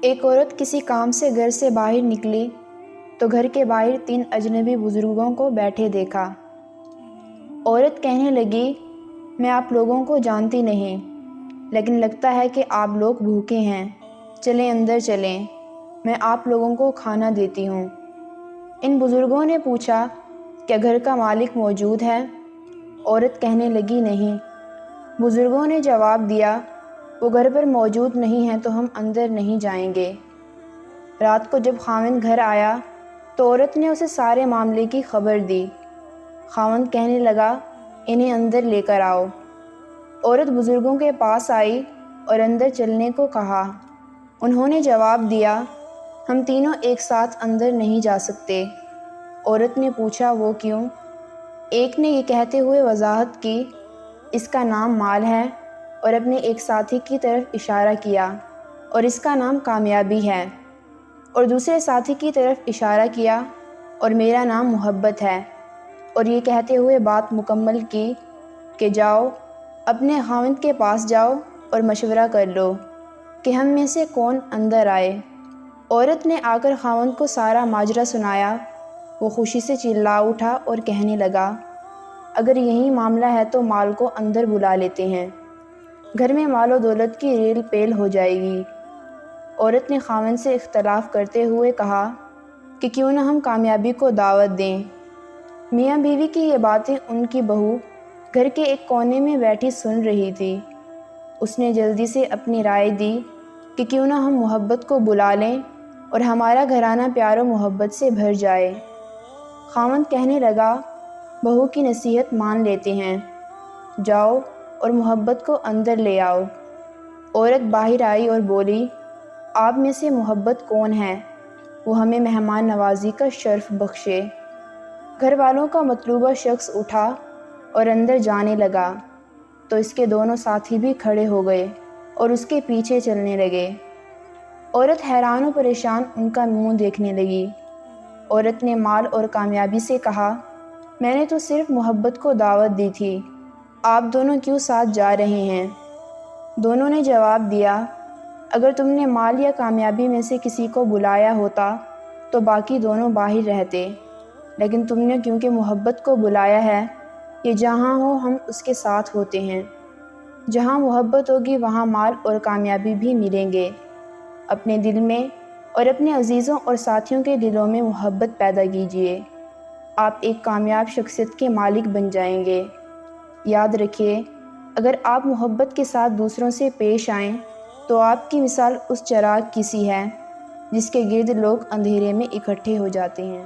ایک عورت کسی کام سے گھر سے باہر نکلی تو گھر کے باہر 3 اجنبی بزرگوں کو بیٹھے دیکھا۔ عورت کہنے لگی، میں آپ لوگوں کو جانتی نہیں، لیکن لگتا ہے کہ آپ لوگ بھوکے ہیں، چلیں اندر چلیں، میں آپ لوگوں کو کھانا دیتی ہوں۔ ان بزرگوں نے پوچھا، کیا گھر کا مالک موجود ہے؟ عورت کہنے لگی، نہیں۔ بزرگوں نے جواب دیا، وہ گھر پر موجود نہیں ہیں تو ہم اندر نہیں جائیں گے۔ رات کو جب خاوند گھر آیا تو عورت نے اسے سارے معاملے کی خبر دی۔ خاوند کہنے لگا، انہیں اندر لے کر آؤ۔ عورت بزرگوں کے پاس آئی اور اندر چلنے کو کہا۔ انہوں نے جواب دیا، ہم تینوں ایک ساتھ اندر نہیں جا سکتے۔ عورت نے پوچھا، وہ کیوں؟ ایک نے یہ کہتے ہوئے وضاحت کی، اس کا نام مال ہے، اور اپنے ایک ساتھی کی طرف اشارہ کیا، اور اس کا نام کامیابی ہے، اور دوسرے ساتھی کی طرف اشارہ کیا، اور میرا نام محبت ہے، اور یہ کہتے ہوئے بات مکمل کی کہ جاؤ اپنے خاوند کے پاس جاؤ اور مشورہ کر لو کہ ہم میں سے کون اندر آئے۔ عورت نے آ کر خاوند کو سارا ماجرا سنایا۔ وہ خوشی سے چلا اٹھا اور کہنے لگا، اگر یہی معاملہ ہے تو مال کو اندر بلا لیتے ہیں، گھر میں مال و دولت کی ریل پیل ہو جائے گی۔ عورت نے خاوند سے اختلاف کرتے ہوئے کہا کہ کیوں نہ ہم کامیابی کو دعوت دیں۔ میاں بیوی کی یہ باتیں ان کی بہو گھر کے ایک کونے میں بیٹھی سن رہی تھی۔ اس نے جلدی سے اپنی رائے دی کہ کیوں نہ ہم محبت کو بلا لیں اور ہمارا گھرانہ پیار و محبت سے بھر جائے۔ خاوند کہنے لگا، بہو کی نصیحت مان لیتے ہیں، جاؤ اور محبت کو اندر لے آؤ۔ عورت باہر آئی اور بولی، آپ میں سے محبت کون ہے؟ وہ ہمیں مہمان نوازی کا شرف بخشے۔ گھر والوں کا مطلوبہ شخص اٹھا اور اندر جانے لگا تو اس کے دونوں ساتھی بھی کھڑے ہو گئے اور اس کے پیچھے چلنے لگے۔ عورت حیران و پریشان ان کا منہ دیکھنے لگی۔ عورت نے مال اور کامیابی سے کہا، میں نے تو صرف محبت کو دعوت دی تھی، آپ دونوں کیوں ساتھ جا رہے ہیں؟ دونوں نے جواب دیا، اگر تم نے مال یا کامیابی میں سے کسی کو بلایا ہوتا تو باقی دونوں باہر رہتے، لیکن تم نے کیونکہ محبت کو بلایا ہے، یہ جہاں ہو ہم اس کے ساتھ ہوتے ہیں۔ جہاں محبت ہوگی وہاں مال اور کامیابی بھی ملیں گے۔ اپنے دل میں اور اپنے عزیزوں اور ساتھیوں کے دلوں میں محبت پیدا کیجیے، آپ ایک کامیاب شخصیت کے مالک بن جائیں گے۔ یاد رکھیے، اگر آپ محبت کے ساتھ دوسروں سے پیش آئیں تو آپ کی مثال اس چراغ کی سی ہے جس کے گرد لوگ اندھیرے میں اکٹھے ہو جاتے ہیں۔